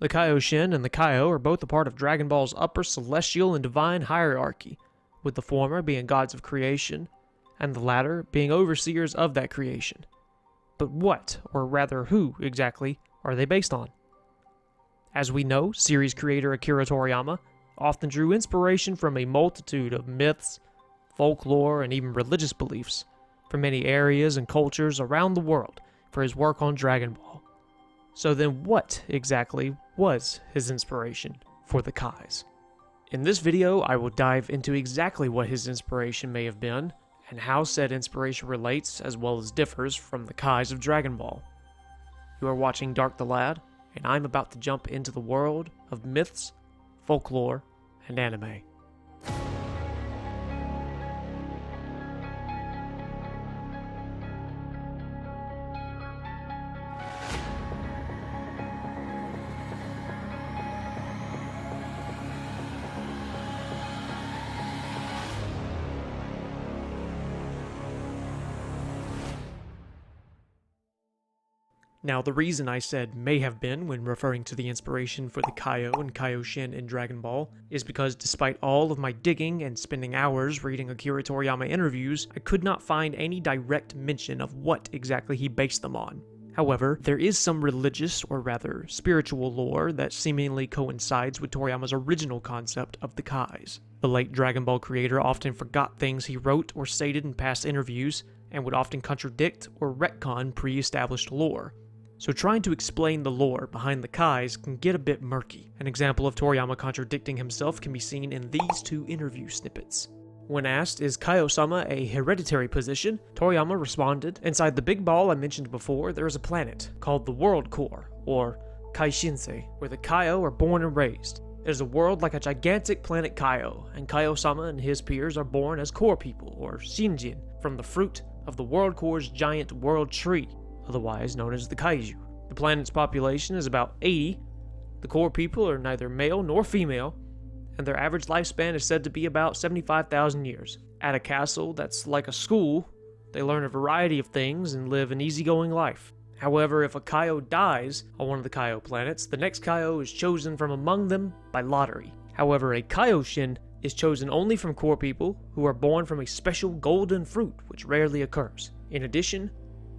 The Kaioshin and the Kaio are both a part of Dragon Ball's upper celestial and divine hierarchy, with the former being gods of creation, and the latter being overseers of that creation. But what, or rather who, exactly, are they based on? As we know, series creator Akira Toriyama often drew inspiration from a multitude of myths, folklore, and even religious beliefs from many areas and cultures around the world for his work on Dragon Ball. So then what exactly was his inspiration for the Kais? In this video, I will dive into exactly what his inspiration may have been, and how said inspiration relates as well as differs from the Kais of Dragon Ball. You are watching Dark the Lad, and I'm about to jump into the world of myths, folklore, and anime. Now, the reason I said may have been when referring to the inspiration for the Kaio and Kaioshin in Dragon Ball is because despite all of my digging and spending hours reading Akira Toriyama interviews, I could not find any direct mention of what exactly he based them on. However, there is some religious, or rather spiritual lore that seemingly coincides with Toriyama's original concept of the Kais. The late Dragon Ball creator often forgot things he wrote or stated in past interviews, and would often contradict or retcon pre-established lore. So trying to explain the lore behind the Kais can get a bit murky. An example of Toriyama contradicting himself can be seen in these two interview snippets. When asked, is Kaio-sama a hereditary position, Toriyama responded, "Inside the big ball I mentioned before, there is a planet called the World Core, or Kaishinsei, where the Kaio are born and raised. It is a world like a gigantic planet Kaio, and Kaio-sama and his peers are born as core people, or Shinjin, from the fruit of the World Core's giant world tree, otherwise known as the Kaiju. The planet's population is about 80. The core people are neither male nor female, and their average lifespan is said to be about 75,000 years. At a castle that's like a school, they learn a variety of things and live an easygoing life. However, if a Kaio dies on one of the Kaio planets, the next Kaio is chosen from among them by lottery. However, a Kaioshin is chosen only from core people who are born from a special golden fruit, which rarely occurs. In addition,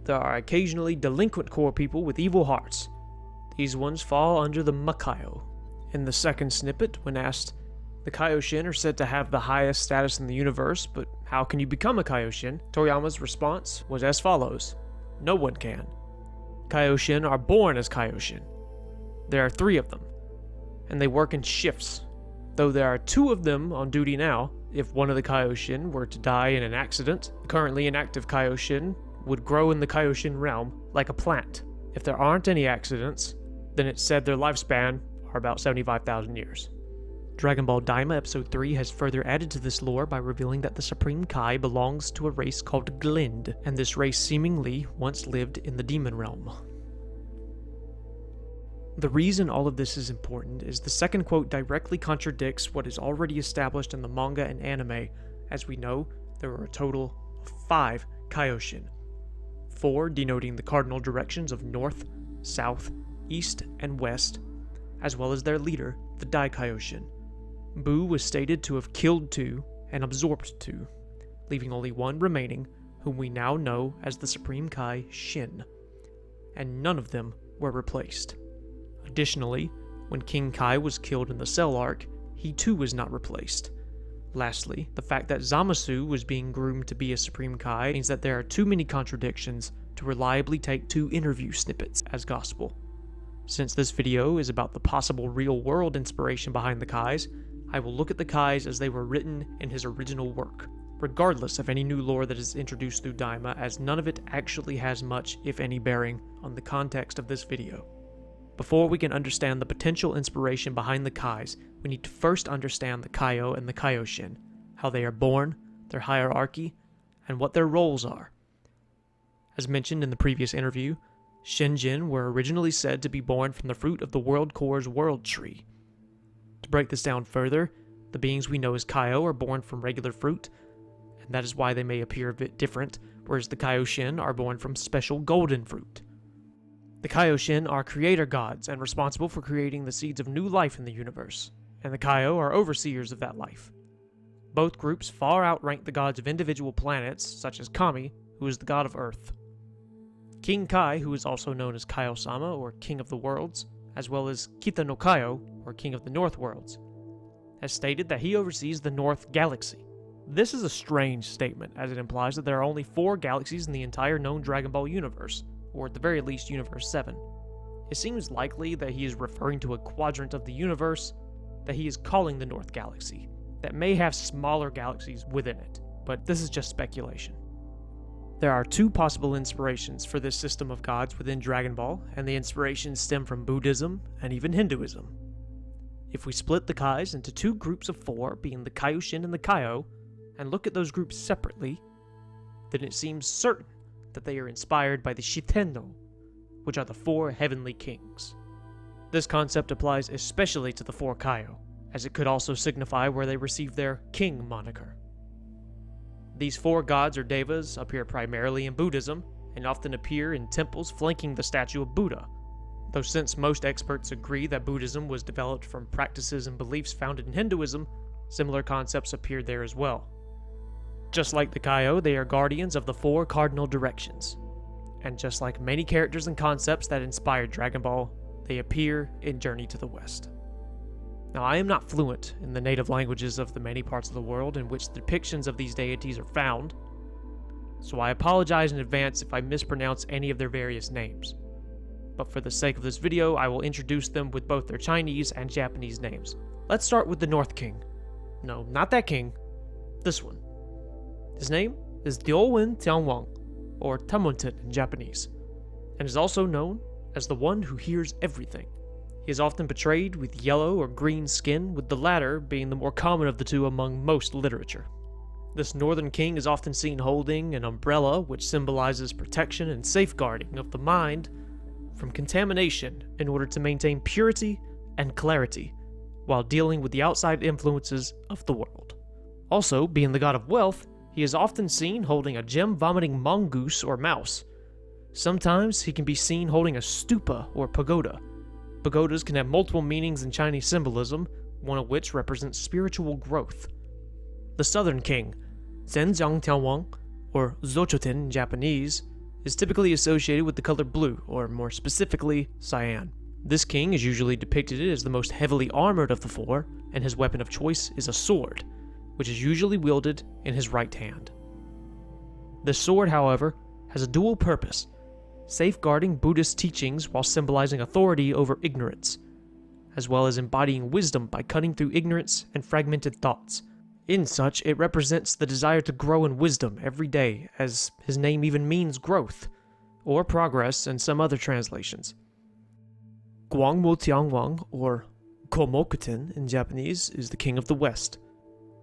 there are occasionally delinquent core people with evil hearts. These ones fall under the Makaio." In the second snippet, when asked, the Kaioshin are said to have the highest status in the universe, but how can you become a Kaioshin? Toriyama's response was as follows: "No one can. Kaioshin are born as Kaioshin. There are 3 of them, and they work in shifts. Though there are 2 of them on duty now, if one of the Kaioshin were to die in an accident, the currently inactive Kaioshin would grow in the Kaioshin realm like a plant. If there aren't any accidents, then it's said their lifespan are about 75,000 years. Dragon Ball Daima Episode 3 has further added to this lore by revealing that the Supreme Kai belongs to a race called Glind, and this race seemingly once lived in the demon realm. The reason all of this is important is the second quote directly contradicts what is already established in the manga and anime. As we know, there are a total of 5 Kaioshin. 4 denoting the cardinal directions of north, south, east, and west, as well as their leader, the Daikaioshin. Buu was stated to have killed 2 and absorbed 2, leaving only 1 remaining, whom we now know as the Supreme Kai Shin, and none of them were replaced. Additionally, when King Kai was killed in the Cell Arc, he too was not replaced. Lastly, the fact that Zamasu was being groomed to be a Supreme Kai means that there are too many contradictions to reliably take 2 interview snippets as gospel. Since this video is about the possible real-world inspiration behind the Kais, I will look at the Kais as they were written in his original work, regardless of any new lore that is introduced through Daima, as none of it actually has much, if any, bearing on the context of this video. Before we can understand the potential inspiration behind the Kais, we need to first understand the Kaio and the Kaioshin, how they are born, their hierarchy, and what their roles are. As mentioned in the previous interview, Shinjin were originally said to be born from the fruit of the World Core's world tree. To break this down further, the beings we know as Kaio are born from regular fruit, and that is why they may appear a bit different, whereas the Kaioshin are born from special golden fruit. The Kaioshin are creator gods and responsible for creating the seeds of new life in the universe, and the Kaio are overseers of that life. Both groups far outrank the gods of individual planets, such as Kami, who is the god of Earth. King Kai, who is also known as Kaio-sama, or King of the Worlds, as well as Kita no Kaio, or King of the North Worlds, has stated that he oversees the North Galaxy. This is a strange statement, as it implies that there are only 4 galaxies in the entire known Dragon Ball universe, or at the very least Universe 7. It seems likely that he is referring to a quadrant of the universe that he is calling the North Galaxy, that may have smaller galaxies within it, but this is just speculation. There are 2 possible inspirations for this system of gods within Dragon Ball, and the inspirations stem from Buddhism and even Hinduism. If we split the Kais into 2 groups of 4, being the Kaioshin and the Kaio, and look at those groups separately, then it seems certain that they are inspired by the Shitenno, which are the 4 heavenly kings. This concept applies especially to the 4 Kaio, as it could also signify where they received their king moniker. These 4 gods or devas appear primarily in Buddhism, and often appear in temples flanking the statue of Buddha, though since most experts agree that Buddhism was developed from practices and beliefs founded in Hinduism, similar concepts appear there as well. Just like the Kaio, they are guardians of the 4 cardinal directions, and just like many characters and concepts that inspired Dragon Ball, they appear in Journey to the West. Now, I am not fluent in the native languages of the many parts of the world in which depictions of these deities are found, so I apologize in advance if I mispronounce any of their various names. But for the sake of this video, I will introduce them with both their Chinese and Japanese names. Let's start with the North King. No, not that king. This one. His name is Diowin Tianwang, or Tamunten in Japanese, and is also known as the one who hears everything. He is often portrayed with yellow or green skin, with the latter being the more common of the 2 among most literature. This northern king is often seen holding an umbrella, which symbolizes protection and safeguarding of the mind from contamination in order to maintain purity and clarity while dealing with the outside influences of the world. Also, being the god of wealth, he is often seen holding a gem-vomiting mongoose or mouse. Sometimes he can be seen holding a stupa or pagoda. Pagodas can have multiple meanings in Chinese symbolism, one of which represents spiritual growth. The Southern King, Zhenjiang Tianwang, or Zochoten in Japanese, is typically associated with the color blue, or more specifically, cyan. This king is usually depicted as the most heavily armored of the 4, and his weapon of choice is a sword, which is usually wielded in his right hand. This sword, however, has a dual purpose, safeguarding Buddhist teachings while symbolizing authority over ignorance, as well as embodying wisdom by cutting through ignorance and fragmented thoughts. In such, it represents the desire to grow in wisdom every day, as his name even means growth, or progress in some other translations. Guangmu Tianwang, or Komokuten in Japanese, is the king of the West.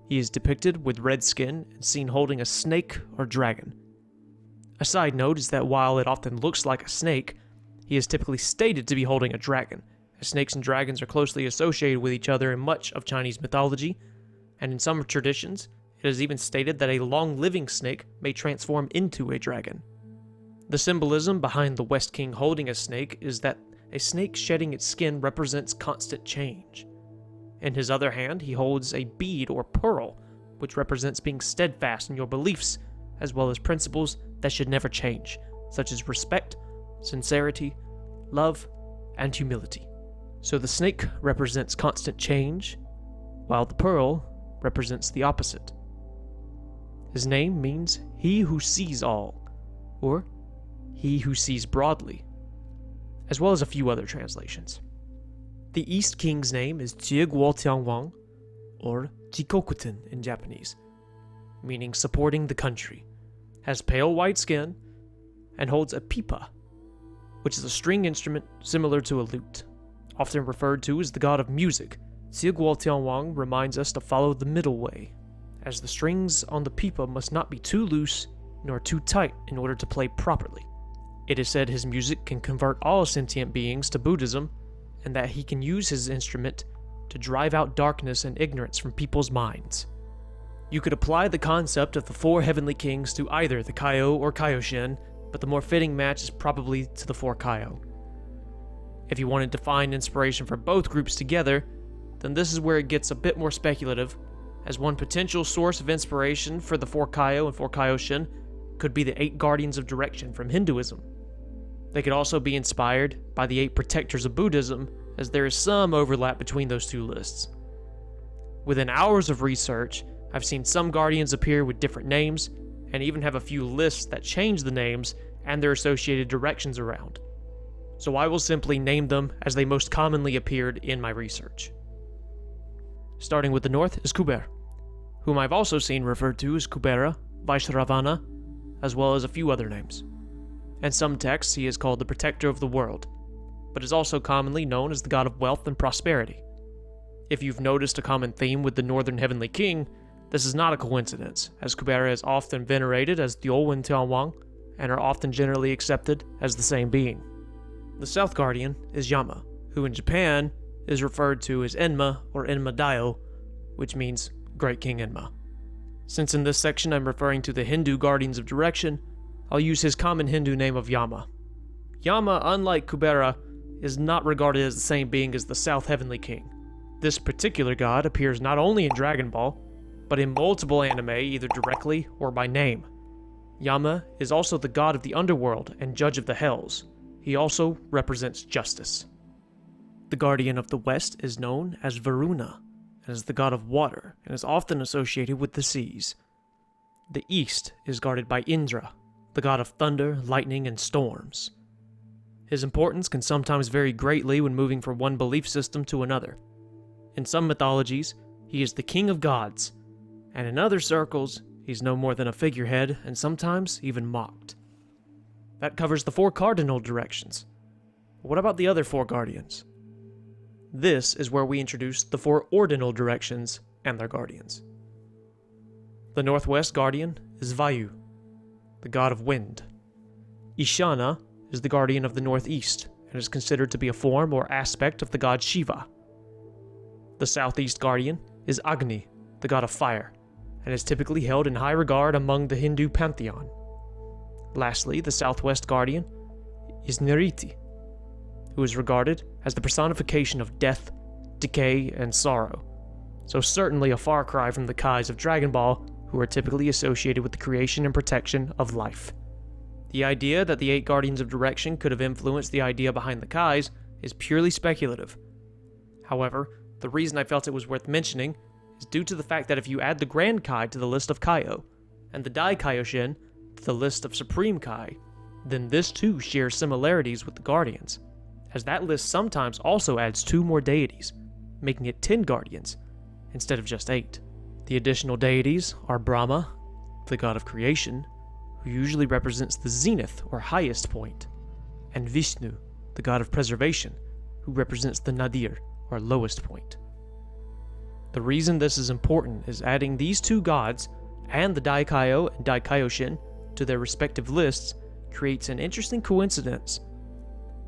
He is depicted with red skin and seen holding a snake or dragon. A side note is that while it often looks like a snake, he is typically stated to be holding a dragon, as snakes and dragons are closely associated with each other in much of Chinese mythology, and in some traditions, it is even stated that a long-living snake may transform into a dragon. The symbolism behind the West King holding a snake is that a snake shedding its skin represents constant change. In his other hand, he holds a bead or pearl, which represents being steadfast in your beliefs, as well as principles that should never change, such as respect, sincerity, love, and humility. So the snake represents constant change, while the pearl represents the opposite. His name means he who sees all, or he who sees broadly, as well as a few other translations. The East King's name is Jieguo Tianwang, or Jikokuten in Japanese, meaning supporting the country, has pale white skin, and holds a pipa, which is a string instrument similar to a lute. Often referred to as the god of music, Jieguo Tianwang reminds us to follow the middle way, as the strings on the pipa must not be too loose nor too tight in order to play properly. It is said his music can convert all sentient beings to Buddhism, and that he can use his instrument to drive out darkness and ignorance from people's minds. You could apply the concept of the 4 heavenly kings to either the Kaio or Kaioshin, but the more fitting match is probably to the 4 Kaio. If you wanted to find inspiration for both groups together, then this is where it gets a bit more speculative, as one potential source of inspiration for the 4 Kaio and 4 Kaioshin could be the 8 Guardians of Direction from Hinduism. They could also be inspired by the 8 Protectors of Buddhism, as there is some overlap between those two lists. Within hours of research, I've seen some Guardians appear with different names, and even have a few lists that change the names and their associated directions around. So I will simply name them as they most commonly appeared in my research. Starting with the north is Kuber, whom I've also seen referred to as Kubera, Vaishravana, as well as a few other names. In some texts, he is called the Protector of the World, but is also commonly known as the god of wealth and prosperity. If you've noticed a common theme with the Northern Heavenly King, this is not a coincidence, as Kubera is often venerated as Diolwen Tianwang, and are often generally accepted as the same being. The South Guardian is Yama, who in Japan is referred to as Enma or Enma Daio, which means Great King Enma. Since in this section I'm referring to the Hindu Guardians of Direction, I'll use his common Hindu name of Yama. Yama, unlike Kubera, is not regarded as the same being as the South Heavenly King. This particular god appears not only in Dragon Ball, but in multiple anime either directly or by name. Yama is also the god of the underworld and judge of the hells. He also represents justice. The Guardian of the West is known as Varuna, and is the god of water, and is often associated with the seas. The East is guarded by Indra, the god of thunder, lightning, and storms. His importance can sometimes vary greatly when moving from one belief system to another. In some mythologies, he is the king of gods, and in other circles, he's no more than a figurehead and sometimes even mocked. That covers the 4 cardinal directions. What about the other 4 guardians? This is where we introduce the 4 ordinal directions and their guardians. The Northwest Guardian is Vayu, the god of wind. Ishana is the guardian of the Northeast, and is considered to be a form or aspect of the god Shiva. The Southeast Guardian is Agni, the god of fire, and is typically held in high regard among the Hindu pantheon. Lastly, the Southwest Guardian is Niriti, who is regarded as the personification of death, decay, and sorrow, so certainly a far cry from the Kais of Dragon Ball, who are typically associated with the creation and protection of life. The idea that the 8 Guardians of Direction could have influenced the idea behind the Kais is purely speculative. However, the reason I felt it was worth mentioning is due to the fact that if you add the Grand Kai to the list of Kaio, and the Dai Kaioshin to the list of Supreme Kai, then this too shares similarities with the Guardians, as that list sometimes also adds 2 more deities, making it 10 Guardians, instead of just 8. The additional deities are Brahma, the god of creation, who usually represents the zenith or highest point, and Vishnu, the god of preservation, who represents the nadir or lowest point. The reason this is important is adding these 2 gods and the Daikaio and Daikaioshin to their respective lists creates an interesting coincidence,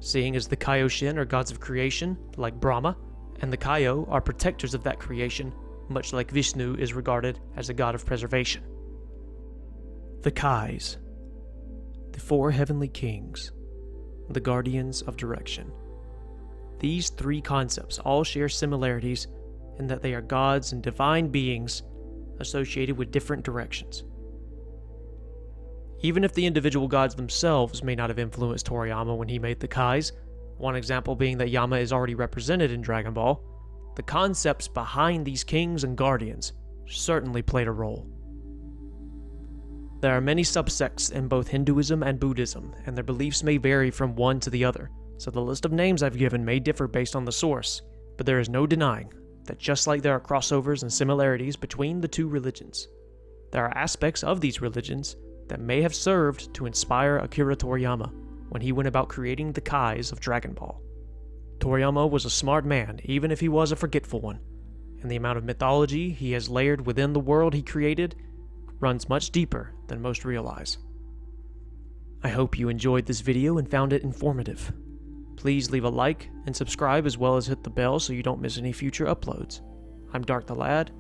seeing as the Kaioshin are gods of creation, like Brahma, and the Kaio are protectors of that creation, much like Vishnu is regarded as a god of preservation. The Kais, the 4 heavenly kings, the guardians of direction. These 3 concepts all share similarities in that they are gods and divine beings associated with different directions. Even if the individual gods themselves may not have influenced Toriyama when he made the Kais, one example being that Yama is already represented in Dragon Ball, the concepts behind these kings and guardians certainly played a role. There are many subsects in both Hinduism and Buddhism, and their beliefs may vary from one to the other, so the list of names I've given may differ based on the source, but there is no denying that just like there are crossovers and similarities between the 2 religions, there are aspects of these religions that may have served to inspire Akira Toriyama when he went about creating the Kais of Dragon Ball. Toriyama was a smart man, even if he was a forgetful one, and the amount of mythology he has layered within the world he created runs much deeper than most realize. I hope you enjoyed this video and found it informative. Please leave a like and subscribe, as well as hit the bell so you don't miss any future uploads. I'm Dark the Lad,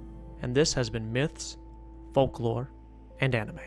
and this has been Myths, Folklore, and Anime.